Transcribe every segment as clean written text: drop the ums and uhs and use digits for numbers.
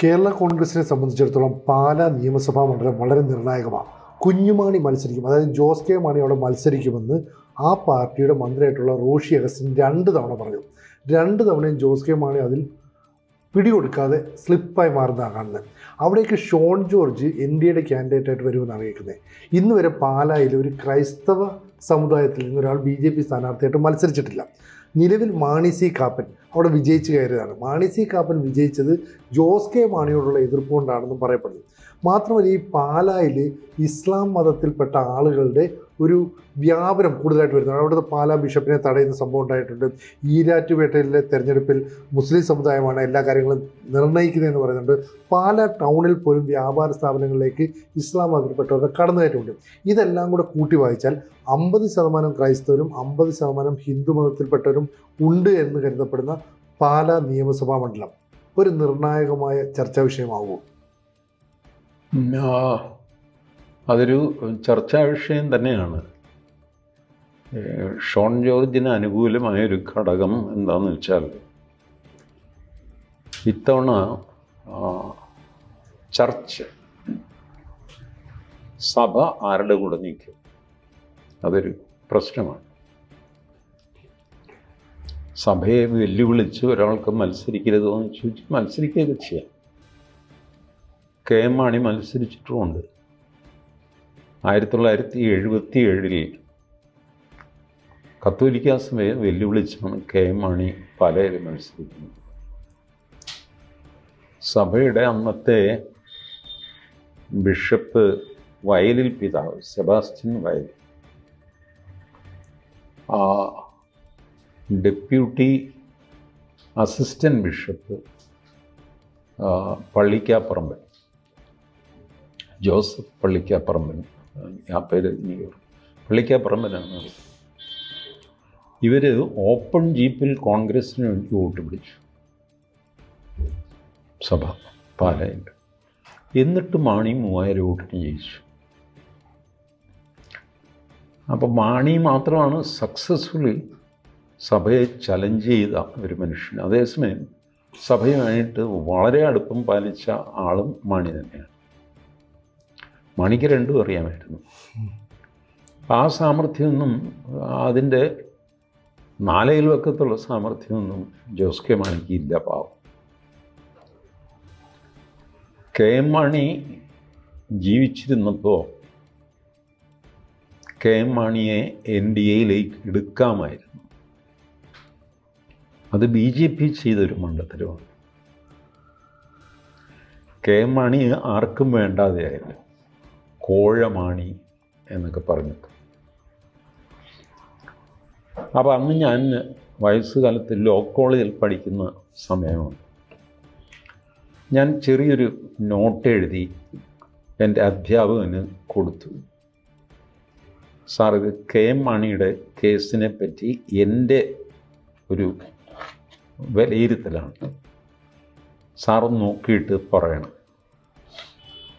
കേരള കോൺഗ്രസിനെ സംബന്ധിച്ചിടത്തോളം പാലാ നിയമസഭാ മണ്ഡലം വളരെ നിർണായകമാണ്. കുഞ്ഞുമാണി മത്സരിക്കും, അതായത് ജോസ് കെ മാണി അവിടെ മത്സരിക്കുമെന്ന് ആ പാർട്ടിയുടെ മന്ത്രിയായിട്ടുള്ള റോഷി അഗസ്റ്റിൻ 2 തവണ പറഞ്ഞു. 2 തവണയും ജോസ് കെ മാണി അതിൽ പിടികൊടുക്കാതെ സ്ലിപ്പായി മാറുന്നതാണ് കാണുന്നത്. അവിടേക്ക് ഷോൺ ജോർജ് NDAയുടെ കാൻഡിഡേറ്റായിട്ട് വരുമെന്നാണ് കേൾക്കുന്നത്. ഇന്ന് വരെ പാലായിൽ ഒരു ക്രൈസ്തവ സമുദായത്തിൽ നിന്നൊരാൾ BJP സ്ഥാനാർത്ഥിയായിട്ട് മത്സരിച്ചിട്ടില്ല. നിലവിൽ മാണി സി കാപ്പൻ അവിടെ വിജയിച്ച് കയറിയതാണ്. മാണി സി കാപ്പൻ വിജയിച്ചത് ജോസ് കെ മാണിയോടുള്ള എതിർപ്പ് കൊണ്ടാണെന്നും പറയപ്പെടുന്നു. മാത്രമല്ല, ഈ പാലായിൽ ഇസ്ലാം മതത്തിൽപ്പെട്ട ആളുകളുടെ ഒരു വ്യാപനം കൂടുതലായിട്ട് വരുന്നത്. അവിടുത്തെ പാലാ ബിഷപ്പിനെ തടയുന്ന സംഭവം ഉണ്ടായിട്ടുണ്ട്. ഈരാറ്റുപേട്ടയിലെ തെരഞ്ഞെടുപ്പിൽ മുസ്ലിം സമുദായമാണ് എല്ലാ കാര്യങ്ങളും നിർണ്ണയിക്കുന്നതെന്ന് പറയുന്നുണ്ട്. പാലാ ടൗണിൽ പോലും വ്യാപാര സ്ഥാപനങ്ങളിലേക്ക് ഇസ്ലാം മതത്തിൽപ്പെട്ടവരുടെ കടന്നുകയറ്റമുണ്ട്. ഇതെല്ലാം കൂടെ കൂട്ടി വായിച്ചാൽ 50% ക്രൈസ്തവരും 50% ഹിന്ദു മതത്തിൽപ്പെട്ടവരും ഉണ്ട് എന്ന് കരുതപ്പെടുന്ന പാലാ നിയമസഭാ മണ്ഡലം ഒരു നിർണായകമായ ചർച്ചാ വിഷയമാകുമോ? അതൊരു ചർച്ചാ വിഷയം തന്നെയാണ്. ഷോൺ ജോർജിന് അനുകൂലമായൊരു ഘടകം എന്താണെന്ന് വെച്ചാൽ, ഇത്തവണ ചർച്ച് സഭ ആരുടെ കൂടെ നിൽക്കും, അതൊരു പ്രശ്നമാണ്. സഭയെ വെല്ലുവിളിച്ച് ഒരാൾക്ക് മത്സരിക്കരുതോ എന്ന് ചോദിച്ച് മത്സരിക്കുകയൊക്കെ ചെയ്യാം. KM മാണി മത്സരിച്ചിട്ടുമുണ്ട്. 1977 കത്തോലിക്ക സഭയെ വെല്ലുവിളിച്ചാണ് KM മാണി പാലയിൽ മത്സരിക്കുന്നത്. സഭയുടെ അന്നത്തെ ബിഷപ്പ് വയലിൽ പിതാവ് സെബാസ്റ്റ്യൻ വയൽ, ഡെപ്യൂട്ടി അസിസ്റ്റൻ്റ് ബിഷപ്പ് പള്ളിക്കാപ്പറമ്പൻ, ജോസഫ് പള്ളിക്കാപ്പറമ്പൻ, ആ പേര് പള്ളിക്കാപ്പറമ്പനാണ്. ഇവർ ഓപ്പൺ ജീപ്പിൽ കോൺഗ്രസ്സിന് വേണ്ടി വോട്ട് പിടിച്ചു സഭ പാലായിൽ. എന്നിട്ട് മാണി 3000 വോട്ടിന് ജയിച്ചു. അപ്പം മാണി മാത്രമാണ് സക്സസ്ഫുള്ളി സഭയെ ചലഞ്ച് ചെയ്ത ഒരു മനുഷ്യൻ. അതേസമയം സഭയുമായിട്ട് വളരെ അടുപ്പം പാലിച്ച ആളും മാണി തന്നെയാണ്. മാണിക്ക് രണ്ടും അറിയാമായിരുന്നു. ആ സാമർഥ്യമൊന്നും, അതിൻ്റെ നാലയിൽ വക്കത്തുള്ള സാമർഥ്യമൊന്നും ജോസ് കെ മാണിക്ക് ഇല്ല. പാവം. KM മാണി ജീവിച്ചിരുന്നപ്പോൾ KM മാണിയെ NDAയിലേക്ക് എടുക്കാമായിരുന്നു. അത് BJP ചെയ്തൊരു മണ്ടത്തരമാണ്. KM മാണി ആർക്കും വേണ്ടാതെയായില്ല. കോഴമാണി എന്നൊക്കെ പറഞ്ഞിട്ട്. അപ്പോൾ അന്ന് ഞാൻ വയസ്സുകാലത്ത് ലോ കോളേജിൽ പഠിക്കുന്ന സമയമാണ്. ഞാൻ ചെറിയൊരു നോട്ട് എഴുതി എൻ്റെ അധ്യാപകന് കൊടുത്തു. സാർ, ഇത് KM മാണിയുടെ കേസിനെ പറ്റി എൻ്റെ ഒരു വിലയിരുത്തലാണ്, സാർ നോക്കിയിട്ട് പറയണം.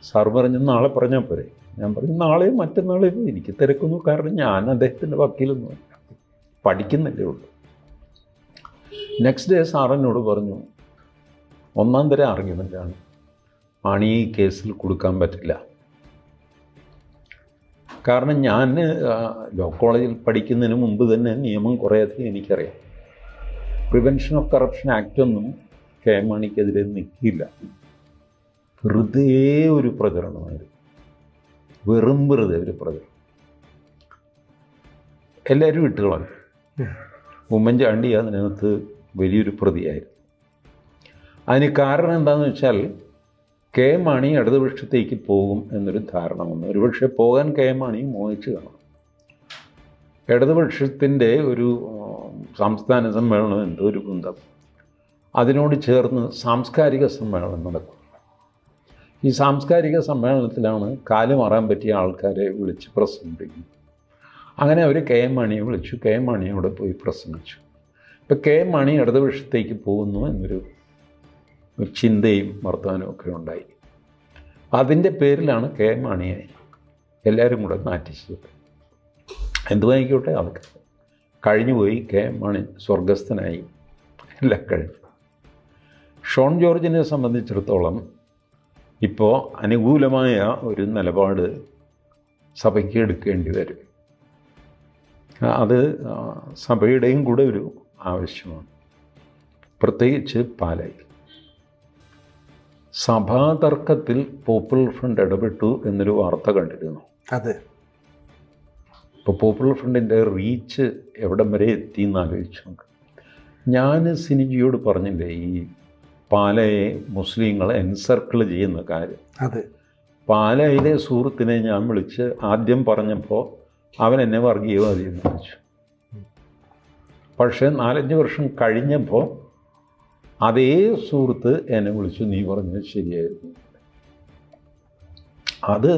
സാർ പറഞ്ഞു നാളെ പറഞ്ഞാൽ പോരെ. ഞാൻ പറഞ്ഞു നാളെയും മറ്റന്നാളെയും എനിക്ക് തിരക്കുന്നു, കാരണം ഞാൻ അദ്ദേഹത്തിൻ്റെ വക്കീലൊന്നും പഠിക്കുന്നില്ലേ ഉള്ളൂ. നെക്സ്റ്റ് ഡേ സാറിനോട് പറഞ്ഞു, 1ാം തരം ആർഗ്യുമെൻ്റാണ്, മാണി ഈ കേസിൽ കൊടുക്കാൻ പറ്റില്ല. കാരണം ഞാൻ ലോ കോളേജിൽ പഠിക്കുന്നതിന് മുമ്പ് തന്നെ നിയമം കുറേയധികം എനിക്കറിയാം. പ്രിവെൻഷൻ ഓഫ് കറപ്ഷൻ ആക്റ്റൊന്നും KM മാണിക്കെതിരെ നിൽക്കില്ല. വെറുതെ ഒരു പ്രചരണമായിരുന്നു, വെറും വെറുതെ ഒരു പ്രചരണം. എല്ലാവരും വിട്ടുകളഞ്ഞു. ഉമ്മൻചാണ്ടി അതിനകത്ത് വലിയൊരു പ്രതിയായിരുന്നു. അതിന് കാരണം എന്താണെന്ന് വെച്ചാൽ, KM മാണി ഇടതുപക്ഷത്തേക്ക് പോകും എന്നൊരു ധാരണ വന്നു. ഒരുപക്ഷെ പോകാൻ KM മാണി മോഹിച്ച് കാണും. ഇടതുപക്ഷത്തിൻ്റെ ഒരു സംസ്ഥാന സമ്മേളനം, എന്തോ ഒരു കുന്തം, അതിനോട് ചേർന്ന് സാംസ്കാരിക സമ്മേളനം നടക്കും. ഈ സാംസ്കാരിക സമ്മേളനത്തിലാണ് കാല് മാറാൻ പറ്റിയ ആൾക്കാരെ വിളിച്ച് പ്രസംഗിപ്പിക്കുന്നത്. അങ്ങനെ അവർ KM മാണിയെ വിളിച്ചു. KM മാണിയോട് പോയി പ്രസംഗിച്ചു. ഇപ്പം KM മാണി ഇടതുപക്ഷത്തേക്ക് പോകുന്നു എന്നൊരു ചിന്തയും വർത്തമാനവും ഒക്കെ ഉണ്ടായി. അതിൻ്റെ പേരിലാണ് KM മാണിയെ എല്ലാവരും കൂടെ നാറ്റിച്ചത്. എന്തുമായിക്കോട്ടെ, അതൊക്കെ കഴിഞ്ഞുപോയി. KM മാണി സ്വർഗസ്ഥനായി, എല്ലാം കഴിഞ്ഞു. ഷോൺ ജോർജിനെ സംബന്ധിച്ചിടത്തോളം ഇപ്പോൾ അനുകൂലമായ ഒരു നിലപാട് സഭയ്ക്ക് എടുക്കേണ്ടി വരും. അത് സഭയുടെയും കൂടെ ഒരു ആവശ്യമാണ്. പ്രത്യേകിച്ച് പാലായിൽ സഭാതർക്കത്തിൽ പോപ്പുലർ ഫ്രണ്ട് ഇടപെട്ടു എന്നൊരു വാർത്ത കണ്ടിരുന്നു. അതെ. ഇപ്പോൾ പോപ്പുലർ ഫ്രണ്ടിൻ്റെ റീച്ച് എവിടം വരെ എത്തി എന്ന് ആലോചിച്ചു നോക്ക്. ഞാൻ സിനിജിയോട് പറഞ്ഞില്ലേ ഈ പാലയെ മുസ്ലിങ്ങൾ എൻസർക്കിൾ ചെയ്യുന്ന കാര്യം. അതെ. പാലയിലെ സുഹൃത്തിനെ ഞാൻ വിളിച്ച് ആദ്യം പറഞ്ഞപ്പോൾ അവൻ എന്നെ വർഗീയവാദി എന്ന് വിളിച്ചു. പക്ഷേ 4-5 വർഷം കഴിഞ്ഞപ്പോൾ അതേ സുഹൃത്ത് എന്നെ വിളിച്ചു, നീ പറഞ്ഞത് ശരിയായിരുന്നു. അത്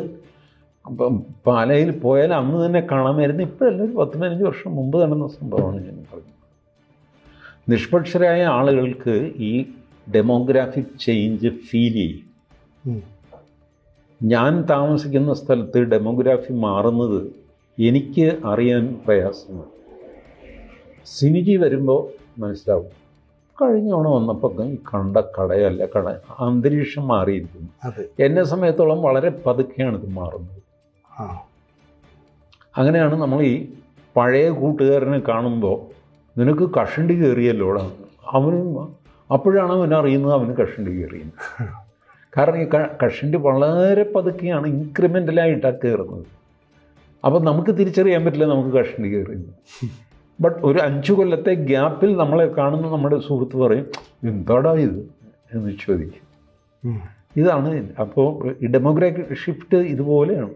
പാലയിൽ പോയാൽ അന്ന് തന്നെ കാണാമായിരുന്നു. ഇപ്പോഴല്ല, ഒരു 10-15 വർഷം മുമ്പ് നടന്ന സംഭവമാണ് ഞാൻ പറഞ്ഞത്. നിഷ്പക്ഷരായ ആളുകൾക്ക് ഈ ഡെമോഗ്രാഫിക് ചേഞ്ച് ഫീൽ ചെയ്യും. ഞാൻ താമസിക്കുന്ന സ്ഥലത്ത് ഡെമോഗ്രാഫി മാറുന്നത് എനിക്ക് അറിയാൻ പ്രയാസമാണ്. സിനിജി വരുമ്പോൾ മനസ്സിലാവും. കഴിഞ്ഞ തവണ വന്നപ്പോൾ ഈ കണ്ട കടയല്ല കട, അന്തരീക്ഷം മാറിയിരിക്കുന്നു. എന്നെ സമയത്തോളം വളരെ പതുക്കെയാണ് ഇത് മാറുന്നത്. അങ്ങനെയാണ് നമ്മൾ ഈ പഴയ കൂട്ടുകാരനെ കാണുമ്പോൾ നിനക്ക് കഷണ്ടി കയറിയല്ലോടാ, അവനും അപ്പോഴാണ് അവനറിയുന്നത് അവന് കഷണ്ടി കയറിയുന്നത്. കാരണം ഈ കഷണ്ടി വളരെ പതുക്കെയാണ്, ഇൻക്രിമെൻ്റലായിട്ടാണ് കയറുന്നത്. അപ്പം നമുക്ക് തിരിച്ചറിയാൻ പറ്റില്ല നമുക്ക് കഷണ്ടി കയറിയുന്നത്. ബട്ട് ഒരു 5 കൊല്ലത്തെ ഗ്യാപ്പിൽ നമ്മളെ കാണുന്ന നമ്മുടെ സുഹൃത്ത് പറയും, എന്താടാ ഇത് എന്ന് ചോദിക്കും. ഇതാണ്. അപ്പോൾ ഈ ഡെമോഗ്രാഫിക് ഷിഫ്റ്റ് ഇതുപോലെയാണ്,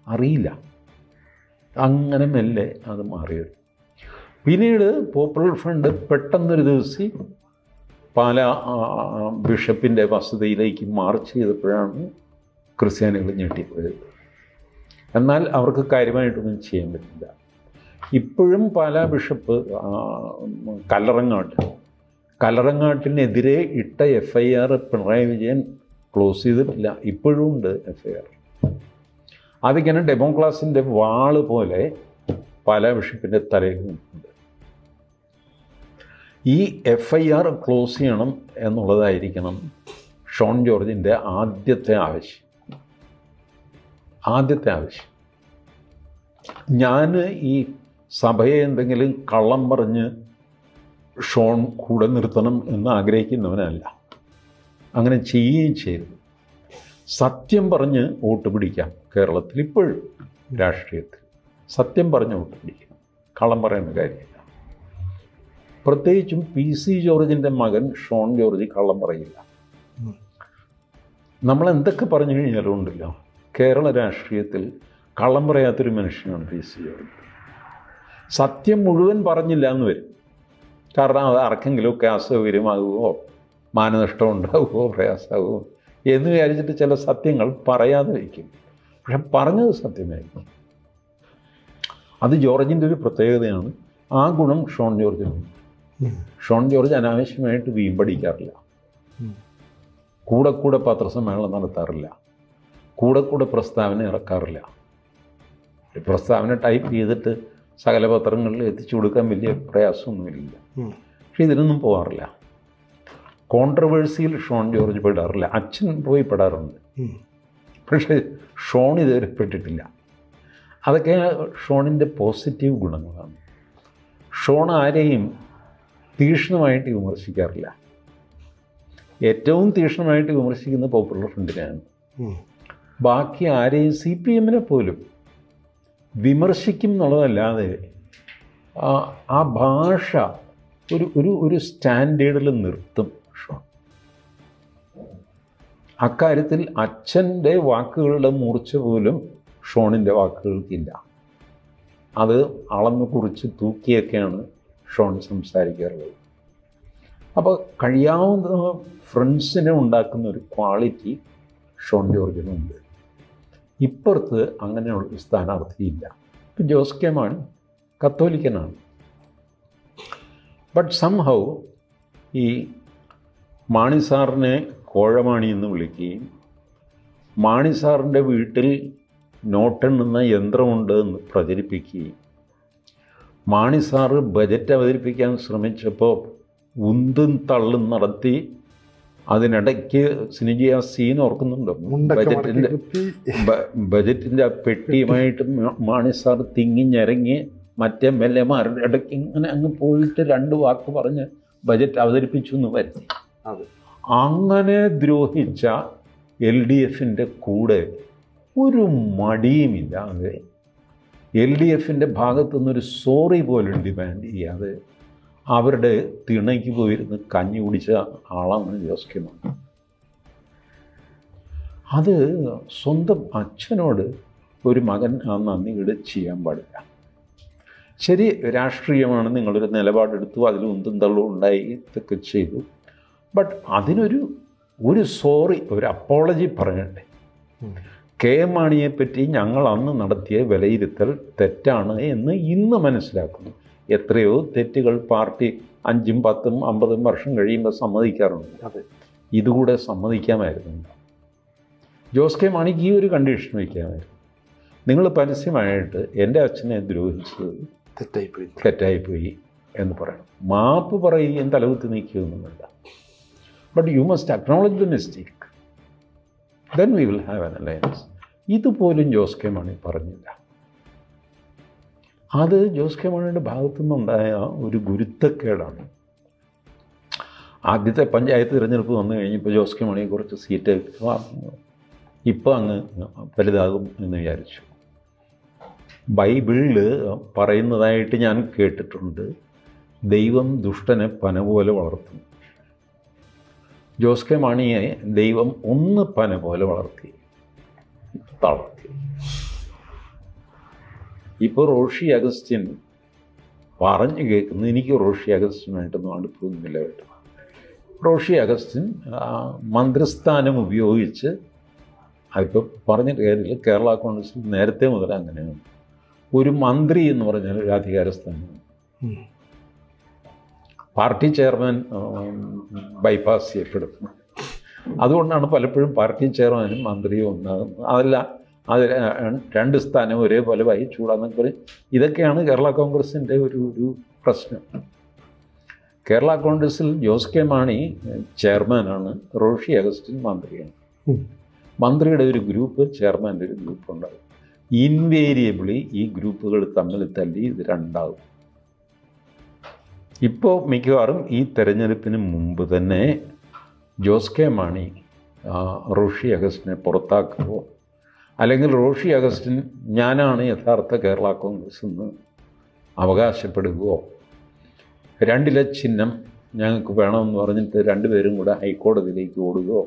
അറിയില്ല. അങ്ങനെ മെല്ലെ അത് മാറിയത്. പിന്നീട് പോപ്പുലർ ഫ്രണ്ട് പെട്ടെന്നൊരു ദിവസം പാല ബിഷപ്പിൻ്റെ വസതിയിലേക്ക് മാർച്ച് ചെയ്തപ്പോഴാണ് ക്രിസ്ത്യാനികൾ ഞെട്ടിപ്പോയത്. എന്നാൽ അവർക്ക് കാര്യമായിട്ടൊന്നും ചെയ്യാൻ പറ്റില്ല. ഇപ്പോഴും പാലാ ബിഷപ്പ് കല്ലറങ്ങാട്ടിനെതിരെ ഇട്ട FIR പിണറായി വിജയൻ ക്ലോസ് ചെയ്തിട്ടില്ല. ഇപ്പോഴും ഉണ്ട് FIR. അതിങ്ങനെ ഡെമോക്രാസിൻ്റെ വാള് പോലെ പാലാ ബിഷപ്പിൻ്റെ തലയിൽ നിൽക്കുന്നുണ്ട്. ഈ FIR ക്ലോസ് ചെയ്യണം എന്നുള്ളതായിരിക്കണം ഷോൺ ജോർജിൻ്റെ ആദ്യത്തെ ആവശ്യം. ഞാൻ ഈ സഭയെ എന്തെങ്കിലും കള്ളം പറഞ്ഞ് ഷോൺ കൂടെ നിർത്തണം എന്ന് ആഗ്രഹിക്കുന്നവനല്ല. അങ്ങനെ ചെയ്യുകയും ചെയ്തു. സത്യം പറഞ്ഞ് വോട്ട് പിടിക്കാം. കേരളത്തിൽ ഇപ്പോഴും രാഷ്ട്രീയത്തിൽ സത്യം പറഞ്ഞ് വോട്ട് പിടിക്കാം, കള്ളം പറയുന്ന കാര്യമില്ല. പ്രത്യേകിച്ചും PC ജോർജിൻ്റെ മകൻ ഷോൺ ജോർജ് കള്ളം പറയില്ല. നമ്മളെന്തൊക്കെ പറഞ്ഞു കഴിഞ്ഞാലും ഉണ്ടല്ലോ, കേരള രാഷ്ട്രീയത്തിൽ കള്ളം പറയാത്തൊരു മനുഷ്യനാണ് PC ജോർജ്. സത്യം മുഴുവൻ പറഞ്ഞില്ല എന്ന് വരും. കാരണം അത് ആർക്കെങ്കിലുമൊക്കെ അസൗകര്യമാകുമോ, മാനനഷ്ടം ഉണ്ടാകുമോ, പ്രയാസമാകുമോ എന്ന് വിചാരിച്ചിട്ട് ചില സത്യങ്ങൾ പറയാതെ വയ്ക്കും. പക്ഷെ പറഞ്ഞത് സത്യമായിരിക്കും. അത് ജോർജിൻ്റെ ഒരു പ്രത്യേകതയാണ്. ആ ഗുണം ഷോൺ ജോർജിനുണ്ട്. ഷോൺ ജോർജ് അനാവശ്യമായിട്ട് വീമ്പടിക്കാറില്ല. കൂടെ പത്രസമ്മേളനം നടത്താറില്ല. കൂടെ പ്രസ്താവന ഇറക്കാറില്ല. ഒരു പ്രസ്താവന ടൈപ്പ് ചെയ്തിട്ട് സകല പത്രങ്ങളിൽ എത്തിച്ചു കൊടുക്കാൻ വലിയ പ്രയാസമൊന്നുമില്ല. പക്ഷെ ഇതിനൊന്നും പോകാറില്ല. കോൺട്രവേഴ്സിയിൽ ഷോൺ ജോർജ് പെടാറില്ല. അച്ഛൻ പോയി പെടാറുണ്ട്, പക്ഷേ ഷോൺ ഇതുവരെ പെട്ടിട്ടില്ല. അതൊക്കെ ഷോണിൻ്റെ പോസിറ്റീവ് ഗുണങ്ങളാണ്. ഷോൺ ആരെയും തീക്ഷ്ണമായിട്ട് വിമർശിക്കാറില്ല. ഏറ്റവും തീക്ഷ്ണമായിട്ട് വിമർശിക്കുന്ന പോപ്പുലർ ഫ്രണ്ടിനെയാണ്. ബാക്കി ആരെയും CPM പോലും വിമർശിക്കും എന്നുള്ളതല്ലാതെ ആ ഭാഷ ഒരു സ്റ്റാൻഡേർഡിൽ നിർത്തും ഷോൺ. അക്കാര്യത്തിൽ അച്ഛൻ്റെ വാക്കുകളുടെ മൂർച്ച പോലും ഷോണിൻ്റെ വാക്കുകൾക്കില്ല. അത് അളന്ന് കുറിച്ച് തൂക്കിയൊക്കെയാണ് ഷോൺ സംസാരിക്കാറുള്ളത്. അപ്പോൾ കഴിയാവുന്ന ഫ്രണ്ട്സിനെ ഉണ്ടാക്കുന്ന ഒരു ക്വാളിറ്റി ഷോൺ ജോർജിനുണ്ട്. ഇപ്പുറത്ത് അങ്ങനെയുള്ള സ്ഥാനാർത്ഥിയില്ല. ഇപ്പം ജോസ് കെ മാണി കത്തോലിക്കനാണ്. ബട്ട് സംഹൗ ഈ മാണി സാറിനെ കോഴമാണി എന്ന് വിളിക്കുകയും മാണി സാറിൻ്റെ വീട്ടിൽ നോട്ടെണ്ണുന്ന യന്ത്രമുണ്ട് എന്ന് പ്രചരിപ്പിക്കുകയും മാണി സാറ് ബജറ്റ് അവതരിപ്പിക്കാൻ ശ്രമിച്ചപ്പോൾ ഉന്തും തള്ളും നടത്തി അതിനിടയ്ക്ക് സിനിജി ആ സീൻ ഓർക്കുന്നുണ്ടോ? മുണ്ടൊക്കെ മടക്കി കുത്തി. ബജറ്റിൻ്റെ ആ പെട്ടിയുമായിട്ട് മാണി സാർ തിങ്ങിഞ്ഞിറങ്ങി മറ്റേ എംഎൽഎമാരുടെ ഇടയ്ക്ക് ഇങ്ങനെ അങ്ങ് പോയിട്ട് 2 വാക്ക് പറഞ്ഞ് ബജറ്റ് അവതരിപ്പിച്ചു എന്ന് വരുത്തി. അതെ. അങ്ങനെ ദ്രോഹിച്ച LDFിൻ്റെ കൂടെ ഒരു മടിയുമില്ലാതെ LDFിൻ്റെ ഭാഗത്തുനിന്നൊരു സോറി പോലും ഡിമാൻഡ് ചെയ്യാതെ അവരുടെ തിണയ്ക്ക് പോയിരുന്ന് കഞ്ഞി കുടിച്ച ആളാണ് ജോസ് കെ മാണി. അത് സ്വന്തം അച്ഛനോട് ഒരു മകൻ ആ നന്ദികേട് ചെയ്യാൻ പാടില്ല. ശരി, രാഷ്ട്രീയമാണ്, നിങ്ങളൊരു നിലപാടെടുത്തു, അതിൽ ഉന്തും തള്ളും ഉണ്ടായി, ഇതൊക്കെ ചെയ്തു. ബട്ട് ഒരു സോറി, ഒരു അപ്പോളജി പറയണ്ടേ? കെ എം മാണിയെപ്പറ്റി ഞങ്ങൾ അന്ന് നടത്തിയ വിലയിരുത്തൽ തെറ്റാണ് എന്ന് ഇന്ന് മനസ്സിലാക്കുന്നു. എത്രയോ തെറ്റുകൾ പാർട്ടി 5, 10, 50 വർഷം കഴിയുമ്പോൾ സമ്മതിക്കാറുണ്ട്. അതെ. ഇതുകൂടെ സമ്മതിക്കാമായിരുന്നു. ജോസ് കെ മാണിക്ക് ഈ ഒരു കണ്ടീഷൻ വയ്ക്കാമായിരുന്നു. നിങ്ങൾ പരസ്യമായിട്ട് എൻ്റെ അച്ഛനെ ദ്രോഹിച്ചത് തെറ്റായിപ്പോയി എന്ന് പറയണം. മാപ്പ് പറയുകയും തലകുത്തി നീക്കുകയൊന്നും വേണ്ട. But you must acknowledge the mistake, then we will have an alliance. ഇതുപോലും ജോസ് കെ മാണി പറഞ്ഞില്ല. അത് ജോസ് കെ മാണിയുടെ ഭാഗത്തുനിന്നുണ്ടായ ഒരു ഗുരുത്തക്കേടാണ്. ആദ്യത്തെ പഞ്ചായത്ത് തിരഞ്ഞെടുപ്പ് വന്നു കഴിഞ്ഞപ്പോൾ ജോസ് കെ മാണിയെ കുറച്ച് സീറ്റ് ഇപ്പോൾ അങ്ങ് വലുതാകും എന്ന് വിചാരിച്ചു. ബൈബിളിൽ പറയുന്നതായിട്ട് ഞാൻ കേട്ടിട്ടുണ്ട്, ദൈവം ദുഷ്ടനെ പന പോലെ വളർത്തും. ജോസ് കെ മാണിയെ ദൈവം ഒന്ന് പന പോലെ വളർത്തി, തളർത്തി. ഇപ്പോൾ റോഷി അഗസ്റ്റിൻ പറഞ്ഞു കേൾക്കുന്നു, എനിക്ക് റോഷി അഗസ്റ്റിനായിട്ടൊന്നും അടുപ്പൊന്നുമില്ല കേട്ടോ. റോഷി അഗസ്റ്റിൻ മന്ത്രിസ്ഥാനം ഉപയോഗിച്ച്, അതിപ്പോൾ പറഞ്ഞിട്ട് കാര്യമില്ല, കേരള കോൺഗ്രസിൽ നേരത്തെ മുതൽ അങ്ങനെയാണ്. ഒരു മന്ത്രി എന്ന് പറഞ്ഞാൽ ഒരു അധികാരസ്ഥാനമാണ്. പാർട്ടി ചെയർമാൻ ബൈപ്പാസ് ചെയ്യപ്പെടുന്നു. അതുകൊണ്ടാണ് പലപ്പോഴും പാർട്ടി ചെയർമാനും മന്ത്രിയും ഒന്നാകുന്നത്. അതല്ല, അത് 2 സ്ഥാനം ഒരേപോലെ വഹിച്ചൂടാന്നൊക്കെ പറയും. ഇതൊക്കെയാണ് കേരള കോൺഗ്രസിൻ്റെ ഒരു പ്രശ്നം. കേരള കോൺഗ്രസിൽ ജോസ് കെ മാണി ചെയർമാനാണ്, റോഷി അഗസ്റ്റിൻ മന്ത്രിയാണ്. മന്ത്രിയുടെ ഒരു ഗ്രൂപ്പ്, ചെയർമാൻ്റെ ഒരു ഗ്രൂപ്പ് ഉണ്ടാകും. ഇൻവേരിയബിളി ഈ ഗ്രൂപ്പുകൾ തമ്മിൽ തല്ലി ഇത് രണ്ടാകും. ഇപ്പോൾ മിക്കവാറും ഈ തെരഞ്ഞെടുപ്പിന് മുമ്പ് തന്നെ ജോസ് കെ മാണി റോഷി അഗസ്റ്റിനെ പുറത്താക്കുമോ, അല്ലെങ്കിൽ റോഷി അഗസ്റ്റിൻ ഞാനാണ് യഥാർത്ഥ കേരള കോൺഗ്രസ് എന്ന് അവകാശപ്പെടുകയോ, 2 ചിഹ്നം ഞങ്ങൾക്ക് വേണമെന്ന് പറഞ്ഞിട്ട് 2 പേരും കൂടെ ഹൈക്കോടതിയിലേക്ക് ഓടുകയോ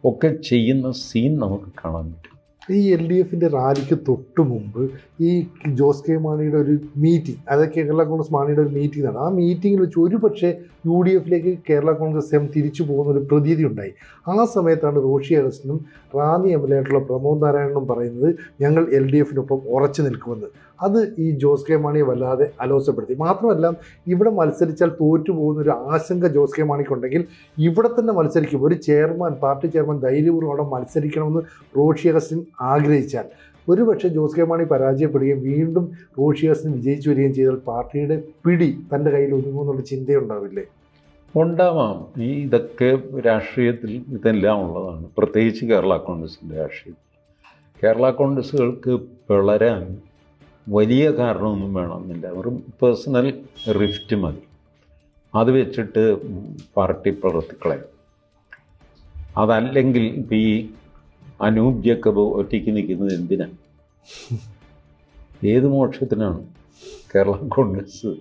ഒക്കെ ചെയ്യുന്ന സീൻ നമുക്ക് കാണാൻ പറ്റും. ഈ LDFിൻ്റെ റാലിക്ക് തൊട്ട് മുമ്പ് ഈ ജോസ് കെ മാണിയുടെ ഒരു മീറ്റിംഗ്, അതായത് കേരള കോൺഗ്രസ് മാണിയുടെ ഒരു മീറ്റിംഗ് ആണ്. ആ മീറ്റിങ്ങിൽ വെച്ച് ഒരു പക്ഷേ UDFിലേക്ക് കേരള കോൺഗ്രസ് എം തിരിച്ചു പോകുന്ന ഒരു പ്രതീതി ഉണ്ടായി. ആ സമയത്താണ് റോഷി അഗസ്റ്റിനും റാന്നി MLA ആയിട്ടുള്ള പ്രമോദ് നാരായണനും പറയുന്നത് ഞങ്ങൾ LDFിനൊപ്പം ഉറച്ചു നിൽക്കുമെന്ന്. അത് ഈ ജോസ് കെ മാണിയെ വല്ലാതെ അലോസപ്പെടുത്തി. മാത്രമല്ല, ഇവിടെ മത്സരിച്ചാൽ തോറ്റു പോകുന്ന ഒരു ആശങ്ക ജോസ് കെ മാണിക്കുണ്ടെങ്കിൽ ഇവിടെ തന്നെ മത്സരിക്കും. ഒരു ചെയർമാൻ, പാർട്ടി ചെയർമാൻ ധൈര്യപൂർവ്വം അവിടെ മത്സരിക്കണമെന്ന് റോഷി അഗസ്റ്റിൻ ആഗ്രഹിച്ചാൽ ഒരുപക്ഷെ ജോസ് കെ മാണി പരാജയപ്പെടുകയും വീണ്ടും റോഷി അഗസ്റ്റിൻ വിജയിച്ചു വരികയും ചെയ്താൽ പാർട്ടിയുടെ പിടി തൻ്റെ കയ്യിൽ ഒതുങ്ങുമെന്നുള്ള ചിന്തയുണ്ടാവില്ലേ? ഉണ്ടാവാം. ഇതൊക്കെ രാഷ്ട്രീയത്തിൽ ഇതെല്ലാം ഉള്ളതാണ്, പ്രത്യേകിച്ച് കേരള കോൺഗ്രസിൻ്റെ രാഷ്ട്രീയത്തിൽ. കേരള കോൺഗ്രസ്സുകൾക്ക് പിളരാൻ വലിയ കാരണമൊന്നും വേണമെന്നില്ല, വെറും പേഴ്സണൽ റിഫ്റ്റ് മതി. അത് വെച്ചിട്ട് പാർട്ടി പ്രവർത്തിക്കളയും. അതല്ലെങ്കിൽ ഇപ്പം ഈ അനൂപ് ജേക്കബ് ഒറ്റയ്ക്ക് നിൽക്കുന്നത് എന്തിനാണ്? ഏത് മോക്ഷത്തിനാണ് കേരള കോൺഗ്രസ്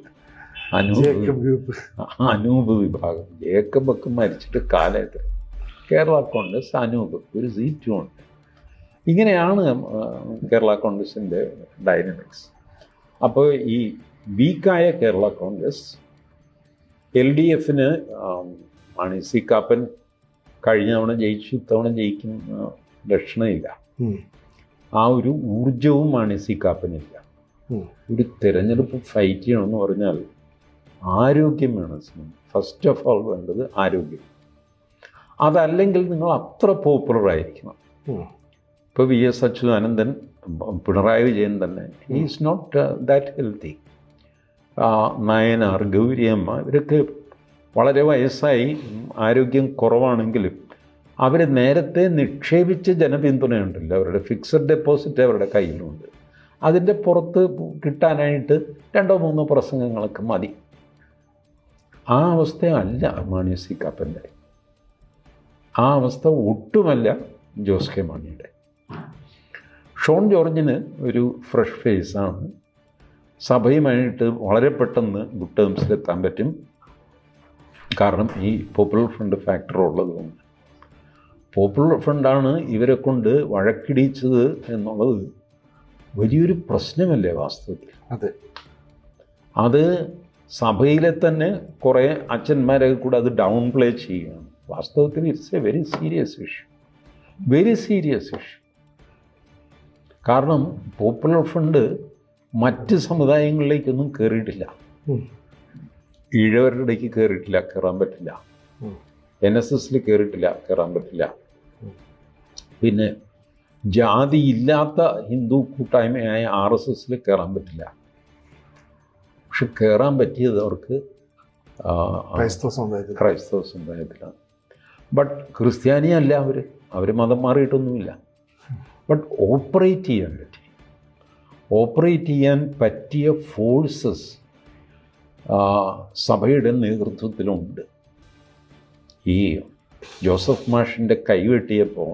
അനൂപ് വിഭാഗം? ജേക്കബൊക്കെ മരിച്ചിട്ട് കാലത്ത് കേരള കോൺഗ്രസ് അനൂപ് ഒരു സീറ്റുമുണ്ട്. ഇങ്ങനെയാണ് കേരള കോൺഗ്രസിൻ്റെ ഡൈനമിക്സ്. അപ്പോൾ ഈ വീക്കായ കേരള കോൺഗ്രസ് LDFന് മാണി സി കാപ്പൻ കഴിഞ്ഞ തവണ ജയിച്ചു, ഇത്തവണ ജയിക്കും ലക്ഷണമില്ല. ആ ഒരു ഊർജവും മാണി സി കാപ്പനില്ല. ഒരു തിരഞ്ഞെടുപ്പ് ഫൈറ്റ് ചെയ്യണമെന്ന് പറഞ്ഞാൽ ആരോഗ്യം വേണം. ഫസ്റ്റ് ഓഫ് ഓൾ വേണ്ടത് ആരോഗ്യം. അതല്ലെങ്കിൽ നിങ്ങൾ അത്ര പോപ്പുലറായിരിക്കണം. ഇപ്പോൾ VS അച്യുതാനന്ദൻ, പിണറായി വിജയൻ തന്നെ is not that healthy. Nayanar, Gouriamma ഇവരൊക്കെ വളരെ വയസ്സായി, ആരോഗ്യം കുറവാണെങ്കിലും അവർ നേരത്തെ നിക്ഷേപിച്ച ജനപിന്തുണയുണ്ടല്ലോ, അവരുടെ ഫിക്സഡ് ഡെപ്പോസിറ്റ് അവരുടെ കയ്യിലുണ്ട്. അതിൻ്റെ പുറത്ത് കിട്ടാനായിട്ട് 2-3 പ്രസംഗങ്ങളൊക്കെ മതി. ആ അവസ്ഥയല്ല മാണി സി കാപ്പൻ്റെ, ആ അവസ്ഥ ഒട്ടുമല്ല ജോസ് കെ മാണിയുടെ. ഷോൺ ജോർജിന് ഒരു ഫ്രഷ് ഫേസാണ്. സഭയുമായിട്ട് വളരെ പെട്ടെന്ന് ഗുഡ് ടേംസിലെത്താൻ പറ്റും, കാരണം ഈ പോപ്പുലർ ഫ്രണ്ട് ഫാക്ടർ ഉള്ളതുകൊണ്ട്. പോപ്പുലർ ഫ്രണ്ടാണ് ഇവരെ കൊണ്ട് വഴക്കിടിച്ചത് എന്നുള്ളത് വലിയൊരു പ്രശ്നമല്ലേ വാസ്തവത്തിൽ. അതെ, അത് സഭയിലെ തന്നെ കുറേ അച്ഛന്മാരെ കൂടെ അത് ഡൗൺ പ്ലേ ചെയ്യുകയാണ്. വാസ്തവത്തിൽ it's A very serious issue, very serious issue. കാരണം പോപ്പുലർ ഫ്രണ്ട് മറ്റ് സമുദായങ്ങളിലേക്കൊന്നും കയറിയിട്ടില്ല. ഈഴവരുടെ ഇടയ്ക്ക് കയറിയിട്ടില്ല, കയറാൻ പറ്റില്ല. NSSൽ കയറിയിട്ടില്ല, കയറാൻ പറ്റില്ല. പിന്നെ ജാതി ഇല്ലാത്ത ഹിന്ദു കൂട്ടായ്മയായ RSSൽ കയറാൻ പറ്റില്ല. പക്ഷെ കയറാൻ പറ്റിയത് അവർക്ക് ക്രൈസ്തവ സമുദായത്തിലാണ്. ബട്ട് ക്രിസ്ത്യാനിയല്ല അവർ മതം മാറിയിട്ടൊന്നുമില്ല. ബട്ട് ഓപ്പറേറ്റ് ചെയ്യാൻ പറ്റിയ ഫോഴ്സസ് സഭയുടെ നേതൃത്വത്തിലുണ്ട്. ഈ ജോസഫ് മാഷിൻ്റെ കൈവെട്ടിയപ്പോൾ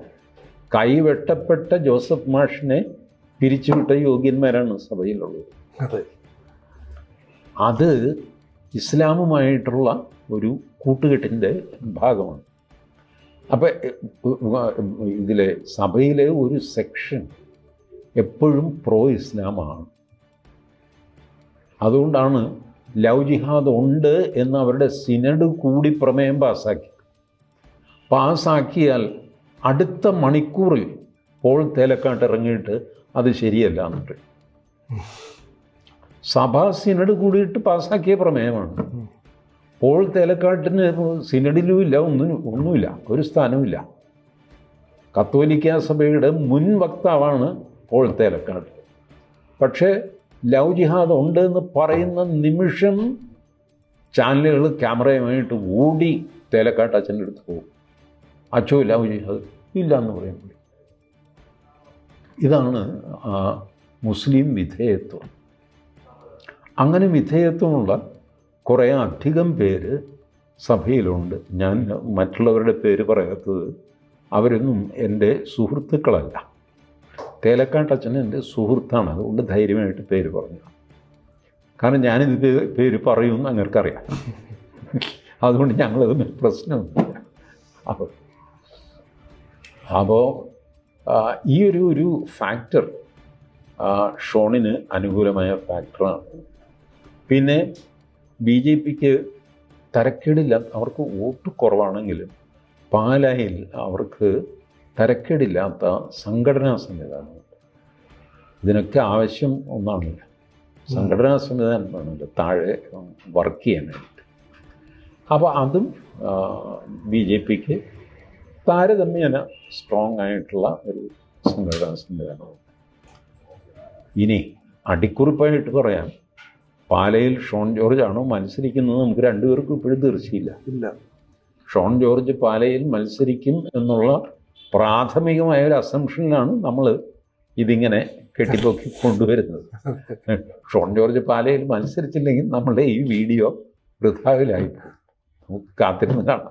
കൈവെട്ടപ്പെട്ട ജോസഫ് മാഷിനെ പിരിച്ചുവിട്ട യോഗ്യന്മാരാണ് സഭയിലുള്ളത്. അത് ഇസ്ലാമുമായിട്ടുള്ള ഒരു കൂട്ടുകെട്ടിൻ്റെ ഭാഗമാണ്. അപ്പം ഇതിലെ സഭയിലെ ഒരു സെക്ഷൻ എപ്പോഴും പ്രോ ഇസ്ലാമാണ്. അതുകൊണ്ടാണ് ലവ് ജിഹാദ് ഉണ്ട് എന്ന് അവരുടെ സിനഡ് കൂടി പ്രമേയം പാസ്സാക്കിയാൽ അടുത്ത മണിക്കൂറിൽ പോൾ തേലക്കാട്ട് ഇറങ്ങിയിട്ട് അത് ശരിയല്ല എന്നിട്ട് സഭാ സിനഡ് കൂടിയിട്ട് പാസ്സാക്കിയ പ്രമേയമാണ്. പോൾ തേലക്കാട്ടിന് സിനഡിലും ഇല്ല, ഒന്നുമില്ല, ഒരു സ്ഥാനമില്ല. കത്തോലിക്ക സഭയുടെ മുൻ വക്താവാണ് പോൾ തേലക്കാട്ട്. പക്ഷേ ലവ് ജിഹാദ് ഉണ്ട് എന്ന് പറയുന്ന നിമിഷം ചാനലുകൾ ക്യാമറയുമായിട്ട് ഓടി തേലക്കാട്ട് അച്ഛൻ്റെ അടുത്ത് പോകും. അച്ഛോ ലവ് ജിഹാദ് ഇല്ല എന്ന് പറയുമ്പോൾ ഇതാണ് മുസ്ലിം വിധേയത്വം. അങ്ങനെ വിധേയത്വമുള്ള കുറേ അധികം പേര് സഭയിലുണ്ട്. ഞാൻ മറ്റുള്ളവരുടെ പേര് പറയാത്തത് അവരൊന്നും എൻ്റെ സുഹൃത്തുക്കളല്ല. തേലക്കാട്ടച്ഛൻ എൻ്റെ സുഹൃത്താണ്, അതുകൊണ്ട് ധൈര്യമായിട്ട് പേര് പറഞ്ഞു. കാരണം ഞാനിത് പേര് പറയുമെന്ന് അങ്ങർക്കറിയാം, അതുകൊണ്ട് ഞങ്ങളത് പ്രശ്നമൊന്നുമില്ല. അപ്പോൾ ഈ ഒരു ഫാക്ടർ ഷോണിന് അനുകൂലമായ ഫാക്ടറാണ്. പിന്നെ BJPക്ക് തരക്കേടില്ല, അവർക്ക് വോട്ട് കുറവാണെങ്കിലും പാലായിൽ അവർക്ക് തരക്കേടില്ലാത്ത സംഘടനാ സംവിധാനമുണ്ട്. ഇതിനൊക്കെ ആവശ്യം ഒന്നാണില്ല, സംഘടനാ സംവിധാനം വേണമല്ലോ താഴെ വർക്ക് ചെയ്യാനായിട്ട്. അപ്പോൾ അതും BJPക്ക് താരതമ്യേന സ്ട്രോങ് ആയിട്ടുള്ള ഒരു സംഘടനാ സംവിധാനമാണ്. ഇനി അടിക്കുറിപ്പായിട്ട് പറയാം, പാലയിൽ ഷോൺ ജോർജ് ആണോ മത്സരിക്കുന്നത് നമുക്ക് രണ്ടുപേർക്കും ഇപ്പോഴും തീർച്ചയില്ല. ഷോൺ ജോർജ് പാലയിൽ മത്സരിക്കും എന്നുള്ള പ്രാഥമികമായ ഒരു അസംഷനിലാണ് നമ്മൾ ഇതിങ്ങനെ കെട്ടിപ്പൊക്കി കൊണ്ടുവരുന്നത്. ഷോൺ ജോർജ് പാലയിൽ മത്സരിച്ചില്ലെങ്കിൽ നമ്മളുടെ ഈ വീഡിയോ വൃഥാവിലായിപ്പോകും. നമുക്ക് കാത്തിരുന്ന് കാണാം.